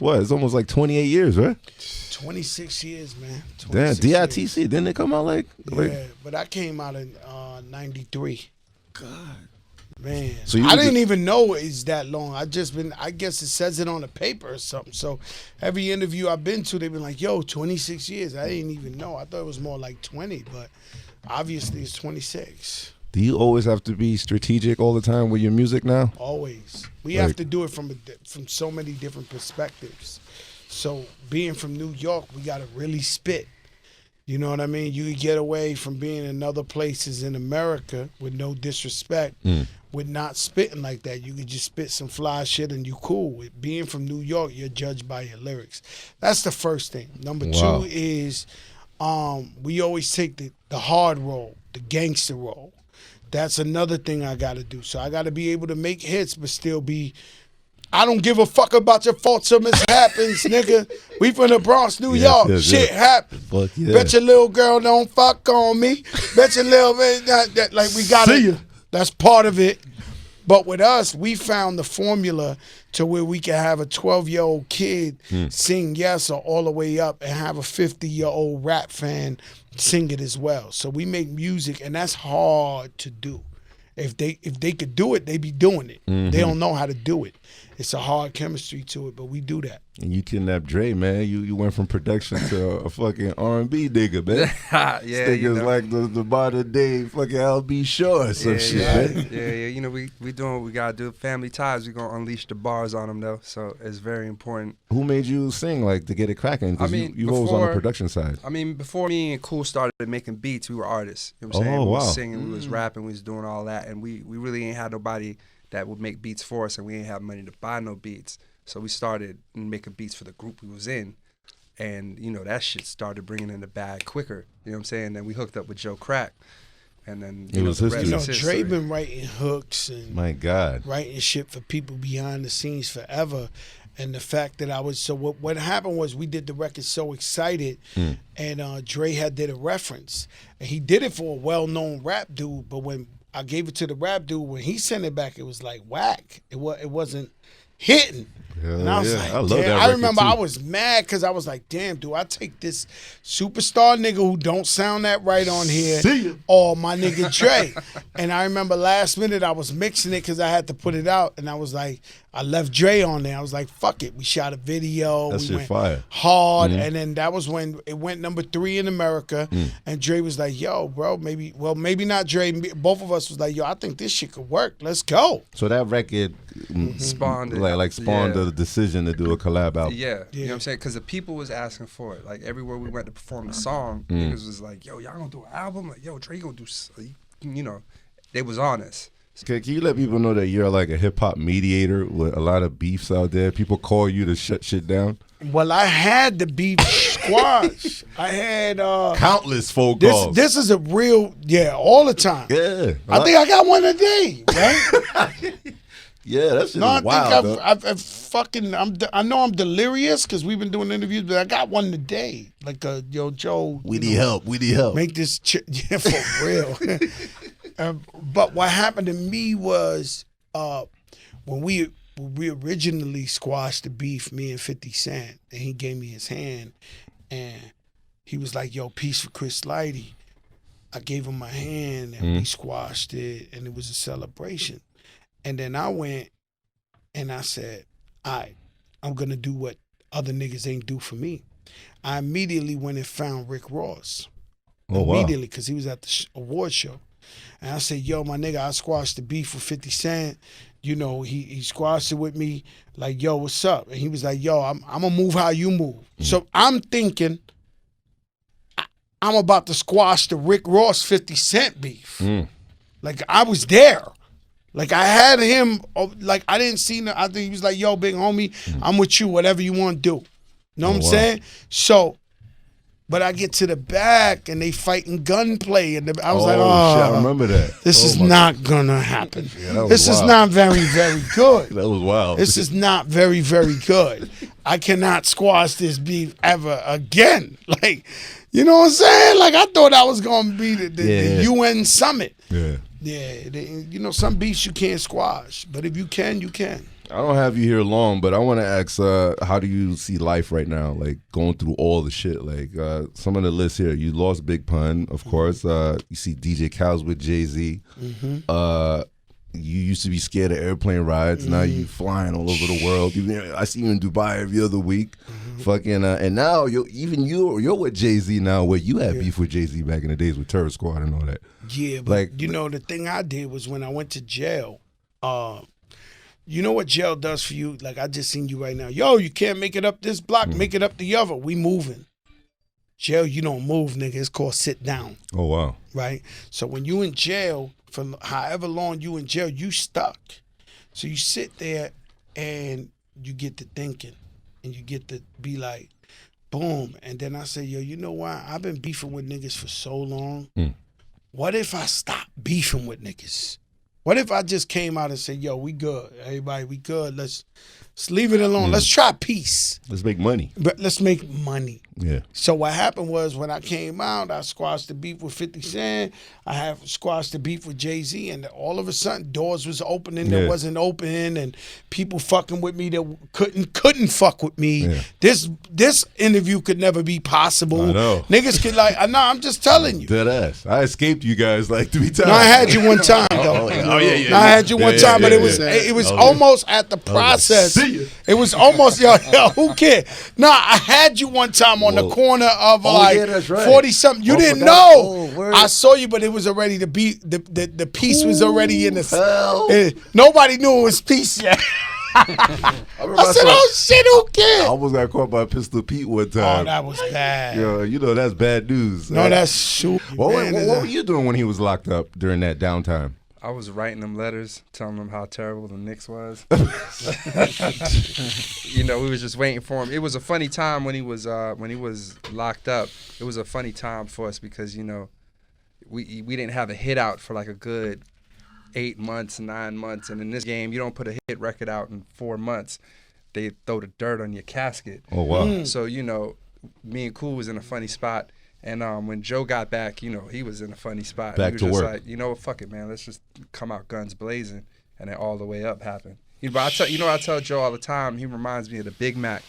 what? It's almost like 28 years, right? 26 years, man. Damn, DITC, didn't it come out like? Yeah, but I came out in 93. God. Man, So I didn't even know it's that long. I guess it says it on the paper or something. So every interview I've been to, they've been like, yo, 26 years. I didn't even know. I thought it was more like 20, but obviously it's 26. Do you always have to be strategic all the time with your music now? Always. We have to do it from so many different perspectives. So being from New York, we got to really spit. You know what I mean? You could get away from being in other places in America with no disrespect, with not spitting like that. You could just spit some fly shit and you cool. With being from New York, you're judged by your lyrics. That's the first thing. Number two is we always take the hard role, the gangster role. That's another thing I got to do. So I got to be able to make hits but still be, I don't give a fuck about your faults or mishaps, nigga. We from the Bronx, New York. Shit happens. Fuck yeah. Bet your little girl don't fuck on me. Bet your little that like we got it. That's part of it. But with us, we found the formula to where we can have a 12-year-old kid sing Yes or All the Way Up and have a 50-year-old rap fan sing it as well. So we make music, and that's hard to do. If they could do it, they be doing it. They don't know how to do it. It's a hard chemistry to it, but we do that. And you kidnapped Dre, man. You went from production to a fucking R&B nigga, man. Yeah, this nigga's like the modern day fucking LB Shaw or some shit, man. Yeah. You know, we doing what we gotta do. Family ties. We gonna unleash the bars on them though. So it's very important. Who made you sing like to get it cracking? I mean, you always on the production side. I mean, before me and Cool started making beats, we were artists. You know what I'm saying? We was singing, we was rapping, we was doing all that, and we really ain't had nobody that would make beats for us, and we ain't have money to buy no beats. So we started making beats for the group we was in, and you know that shit started bringing in the bag quicker. You know what I'm saying? Then we hooked up with Joe Crack, and then It was history. You know, Dre been writing hooks and My God, writing shit for people behind the scenes forever. And the fact that what happened was we did the record So Excited, and Dre did a reference, and he did it for a well-known rap dude. But when I gave it to the rap dude, when he sent it back, it was like whack. It wasn't hitting. And I was like, I love damn. that I remember too. I was mad because I was like, damn, do I take this superstar nigga who don't sound that right on here or my nigga Dre? And I remember last minute I was mixing it because I had to put it out, and I was like, I left Dre on there. I was like, fuck it. We shot a video. That we shit went fire. hard. And then that was when it went number 3 in America. And Dre was like, yo, bro, maybe not Dre. Both of us was like, yo, I think this shit could work. Let's go. So that record spawned the decision to do a collab album. Yeah, you know what I'm saying? Because the people was asking for it. Like everywhere we went to perform the song, niggas was like, yo, y'all gonna do an album? Like, yo, Dre gonna do, you know, they was on us. Can you let people know that you're like a hip-hop mediator with a lot of beefs out there? People call you to shut shit down? Well, I had the beef squash. I had countless phone calls. This is a real, all the time. Yeah. I think I got one a day, right? Yeah, that's just wild. I think I know I'm delirious because we've been doing interviews, but I got one today. Like, yo, Joe. We need help. Make this, yeah, for real. But what happened to me was when we originally squashed the beef, me and 50 Cent, and he gave me his hand, and he was like, yo, peace for Chris Lighty. I gave him my hand, and we squashed it, and it was a celebration. And then I went and I said, all right, I'm going to do what other niggas ain't do for me. I immediately went and found Rick Ross. Immediately, because he was at the award show. And I said, yo, my nigga, I squashed the beef with 50 Cent. You know, he squashed it with me. Like, yo, what's up? And he was like, yo, I'm going to move how you move. So I'm thinking I'm about to squash the Rick Ross 50 Cent beef. Like, I was there. Like, I had him, like, I didn't see I think he was like, yo, big homie, I'm with you, whatever you want to do. You know what I'm saying? So, but I get to the back, and they fighting gunplay, and I was like, oh, shit, I remember that. This is not going to happen. Yeah, this is not very, very good. That was wild. This is not very, very good. I cannot squash this beef ever again. Like, you know what I'm saying? Like, I thought I was going to be the UN summit. Yeah. Yeah, you know, some beefs you can't squash, but if you can, you can. I don't have you here long, but I want to ask, how do you see life right now? Like going through all the shit. Like some of the lists here. You lost Big Pun, of course. You see DJ Khaled's with Jay-Z. You used to be scared of airplane rides. Now you flying all over the world. I see you in Dubai every other week. Fucking and now you're with Jay-Z now, where you had beef with Jay-Z back in the days with Terror Squad and all that. Yeah, but you know, the thing I did was when I went to jail, you know what jail does for you? Like I just seen you right now. Yo, you can't make it up this block, make it up the other. We moving. Jail, you don't move, nigga. It's called sit down. Oh, wow. Right? So when you in jail, for however long you in jail, you stuck. So you sit there and you get to thinking and you get to be like, boom. And then I say, yo, you know what? I've been beefing with niggas for so long. What if I stop beefing with niggas? What if I just came out and said, yo, we good. Everybody, we good. Let's leave it alone. Let's try peace. Let's make money. But let's make money. Yeah. So what happened was when I came out, I squashed the beef with 50 Cent. I have squashed the beef with Jay-Z. And all of a sudden, doors was opening that wasn't open. And people fucking with me that couldn't fuck with me. Yeah. This interview could never be possible. I know. Niggas could like, no, I'm just telling you. Dead ass. I escaped you guys like 3 times. No, I had you one time, though. Yeah. I had you one time, but it was almost at the process. It was almost, yo, who cares? Nah, I had you one time on the corner of 40-something. You didn't know. I saw you, but it was already the piece was already in the. Nobody knew it was peace yet. I said, oh shit, who cares? I almost got caught by Pistol Pete one time. Oh, that was bad. Yo, you know that's bad news. No, that's shoot. What were you doing when he was locked up during that downtime? I was writing them letters, telling them how terrible the Knicks was. You know, we was just waiting for him. It was a funny time when he was locked up. It was a funny time for us because, you know, we didn't have a hit out for like a good 8 months, 9 months. And in this game, you don't put a hit record out in 4 months. They throw the dirt on your casket. Oh, wow. So, you know, me and Cool was in a funny spot. And when Joe got back, you know, he was in a funny spot. Back he was to just work. like, you know what, fuck it, man. Let's just come out guns blazing. And then all the way up happened. But I tell Joe all the time, he reminds me of the Big Mac.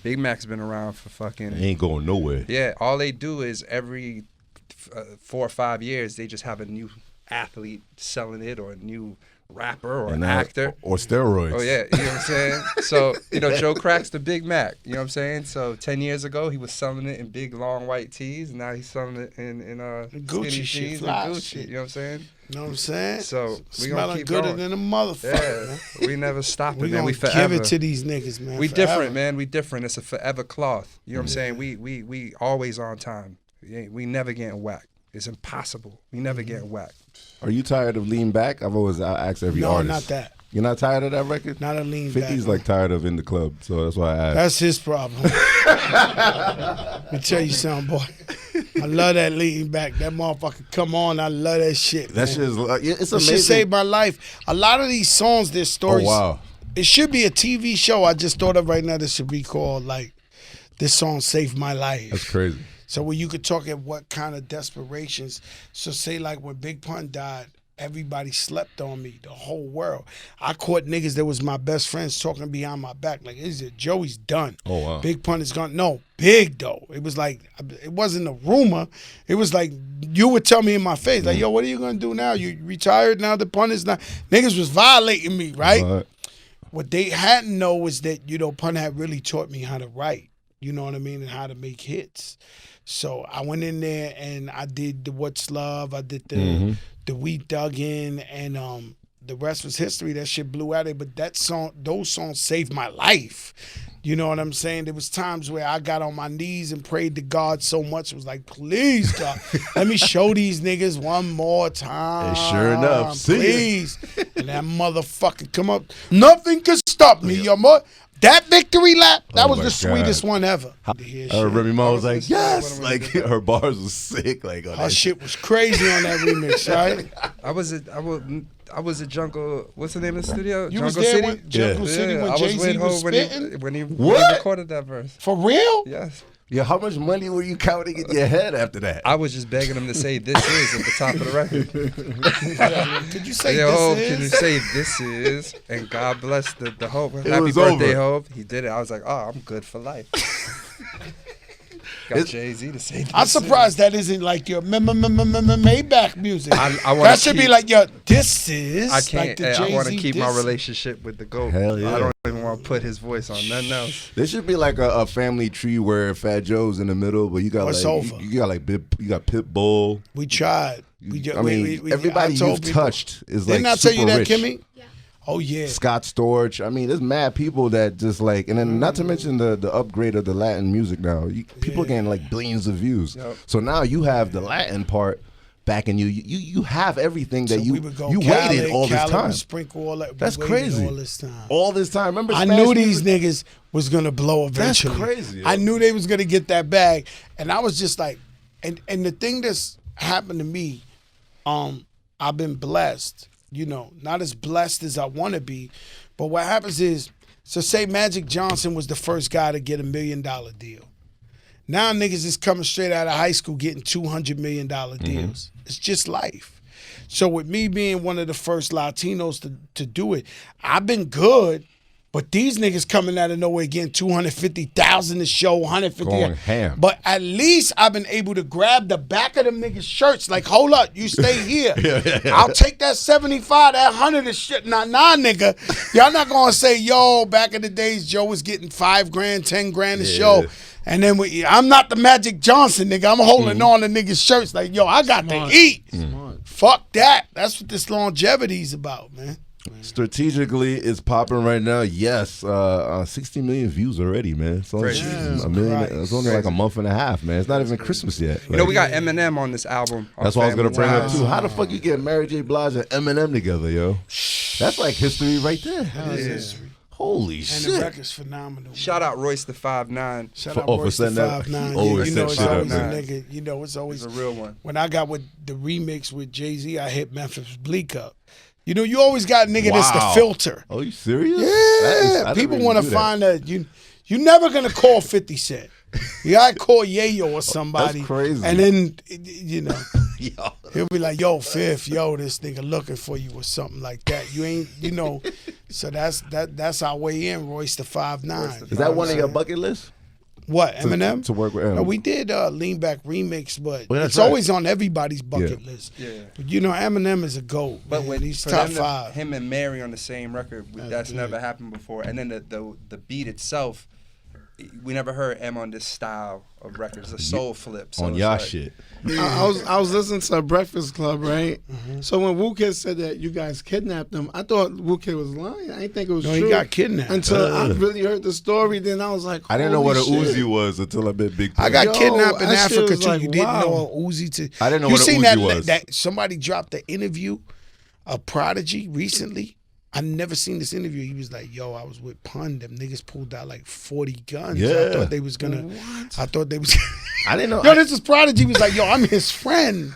Big Mac's been around for fucking... He ain't going nowhere. Yeah, all they do is every 4 or 5 years, they just have a new athlete selling it or a new rapper or an actor. Or steroids. Oh, yeah. You know what I'm saying? So, you know, Joe cracks the Big Mac. You know what I'm saying? So 10 years ago, he was selling it in big, long white tees. And now he's selling it in Gucci shit, fly Gucci. shit. You know what I'm saying? You know what I'm saying? So we gonna smelling keep gooder going. than a motherfucker. Yeah, we never stop it, man. We gonna forever. give it to these niggas, man. We forever. different, man. We different. It's a forever cloth. You know what I'm saying? We always on time. We never getting whacked. It's impossible. We never getting whacked. Are you tired of Lean Back? I've always asked every artist. No, not that. You're not tired of that record? Not a Lean Back. 50's like tired of In the Club, so that's why I asked. That's his problem. Let me tell you something, boy. I love that Lean Back. That motherfucker, come on. I love that shit. That shit is, it's amazing. It should save my life. A lot of these songs, their stories. Oh, wow. It should be a TV show. I just thought of right now that should be called, like, this song saved my life. That's crazy. So when you could talk at what kind of desperations. So say like when Big Pun died, everybody slept on me, the whole world. I caught niggas that was my best friends talking behind my back. Like, is it Joey's done? Oh, wow. Big Pun is gone. No, big though. It was like, it wasn't a rumor. It was like, you would tell me in my face, like, yo, what are you going to do now? You retired now, the Pun is not. Niggas was violating me, right? What they hadn't know was that, you know, Pun had really taught me how to write. You know what I mean? And how to make hits. So I went in there and I did the What's Love. I did the We Dug In, and the rest was history. That shit blew out of it. But those songs saved my life. You know what I'm saying? There was times where I got on my knees and prayed to God so much. It was like, please, God, let me show these niggas one more time. And sure enough, please. And that motherfucker come up. Nothing could stop me, yo, boy. That victory lap, that was the sweetest one ever. Remy Ma was like, yes! Like, her bars was sick. Like, her shit was crazy on that remix, right? I was at Jungle. What's the name of the studio? You Jungle was there City. when Jungle City when I was Jay-Z with was Hov spitting? when he What? recorded that verse. For real? Yes. Yeah, how much money were you counting in your head after that? I was just begging him to say "this is" at the top of the record. Could you say Yo, Hov, this can you is? say "this is"? And God bless the Hov. Happy was birthday, over. Hov. He did it. I was like, oh, I'm good for life. Got Jay-Z to say. I'm "This surprised that isn't like your Maybach music. I wanna That should be keep- like your this is. is." I can't. Like the I want to Jay-Z keep my this. relationship with the GOAT. Hell yeah. I don't even want to put his voice on nothing else. There should be like a family tree where Fat Joe's in the middle, but you got It's like over. you got like you got Pitbull. We tried. I mean, everybody I told you've people- touched is like Didn't I tell you super that, rich. Kimmy? Oh yeah. Scott Storch. I mean, there's mad people that just like, and then not to mention the upgrade of the Latin music now. People getting like billions of views. Yep. So now you have the Latin part back in you. You have everything that So you we would go you Khaled, waited all this Khaled time. would sprinkle all that. we That's waited crazy. All this time. All this time. Remember, I Smash knew these Music? niggas was gonna blow eventually. crazy, yo. I knew they was gonna get that bag, and I was just like, and the thing that's happened to me, I've been blessed. You know, not as blessed as I want to be, but what happens is, so say Magic Johnson was the first guy to get $1 million deal. Now niggas is coming straight out of high school getting $200 million deals. It's just life. So with me being one of the first Latinos to do it, I've been good, but these niggas coming out of nowhere getting $250,000 a show, 150. Going ham. But at least I've been able to grab the back of them niggas' shirts. Like, hold up, you stay here. I'll take that 75, that 100 and shit. Nah, nigga. Y'all not gonna say, yo, back in the days, Joe was getting $5 grand, 10 grand a show. And then I'm not the Magic Johnson, nigga. I'm holding on to niggas' shirts like, yo, I got to eat. Fuck that. That's what this longevity's about, man. Strategically, it's popping right now. Yes, 60 million views already, man. It's only, Crazy. a million, Christ. it's only like a month and a half, man. It's not even Christmas yet. You know, we got Eminem on this album. on That's what I was gonna Family bring up Ties. too. How the fuck you get Mary J. Blige and Eminem together, yo? That's like history right there. That is history. Holy And shit! the record's phenomenal. Shout out Royce the 5'9". Shout For- out oh, for Royce the setting that- 5'9". always You know, set it's shit up, always a man. nigga. You know, it's always He's a real one. When I got with the remix with Jay-Z, I hit Memphis Bleak up. You know, you always got a nigga that's the Wow. filter. Oh, you serious? Yeah, people want to find that you never gonna call 50 Cent. You gotta call Yayo or somebody. That's crazy. And then you know Yo. he'll be like, "Yo, Fifth, yo, this nigga looking for you" or something like that. You ain't, you know. So that's our way in. Royce the 5'9". Is that one of your bucket lists? What, Eminem? To work with him? No, we did Lean Back remix, but Well, that's it's right. always on everybody's bucket list. Yeah. But you know, Eminem is a GOAT. But man. when He's for top them to- 5. him and Mary on the same record, that's never happened before. And then the beat itself, we never heard M on this style of records, a soul flip. So On it's y'all like- shit. I was listening to Breakfast Club, right? So when WHOO KID said that you guys kidnapped him, I thought WHOO KID was lying. I didn't think it was No, true. he got kidnapped. Until I really heard the story, then I was like, I didn't know what a holy shit. Uzi was until I met Big I Pun. got Yo, kidnapped in that shit Africa was too. like, You didn't wow. know a Uzi to. I didn't know you what a seen Uzi that, was. that somebody dropped the interview of Prodigy recently. I never seen this interview. He was like, "Yo, I was with Pun. Them niggas pulled out like 40 guns. I Yeah. thought they was gonna. I thought they was. I didn't know. Yo, this is Prodigy. He was like, "Yo, I'm his friend."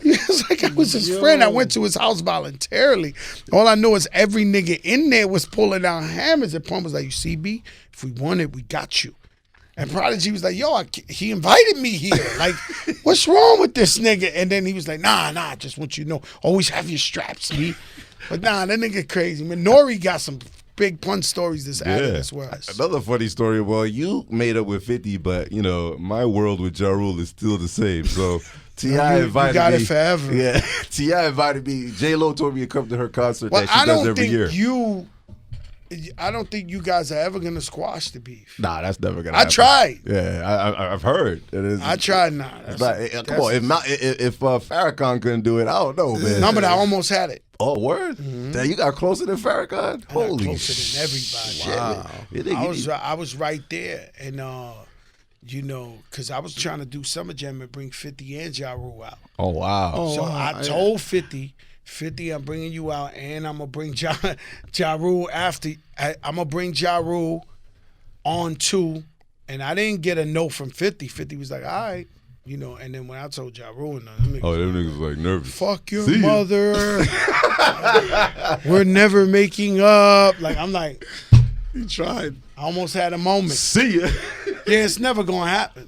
He was like, "I was his friend. I went to his house voluntarily. All I know is every nigga in there was pulling out hammers." And Pun was like, "You see, B, if we want it, we got you." And Prodigy was like, "Yo, he invited me here. Like, what's wrong with this nigga?" And then he was like, Nah, I just want you to know, always have your straps, B." But nah, that nigga crazy, man. Nori got some big Pun stories that's added as well. Another funny story. Well, you made up with 50, but you know my world with Ja Rule is still the same. So T.I. You invited got me. it forever. Yeah, T.I. invited me. J Lo told me to come to her concert Well, that she I does don't every think year. I don't think you guys are ever gonna squash the beef. Nah, that's never gonna. I happen. tried. Yeah, I've heard. It is. I tried not. It's not- come on, if Farrakhan couldn't do it, I don't know, man. No, but I almost had it. Oh, word! Damn, you got closer than Farrakhan. I got Holy closer shit! than everybody. Wow. I was right there, and you know, because I was trying to do Summer Jam and bring 50 and Ja Rule out. Oh wow! Oh, So wow. I told 50, I'm bringing you out, and I'm gonna bring Ja Rule after. I'm gonna bring Ja Rule on too, and I didn't get a no from 50. 50 was like, all right. You know, and then when I told Ja Rule and them niggas, them niggas like nervous. fuck your See ya. mother. We're never making up. Like, I'm like, He tried. I almost had a moment. See ya. Yeah, it's never gonna happen.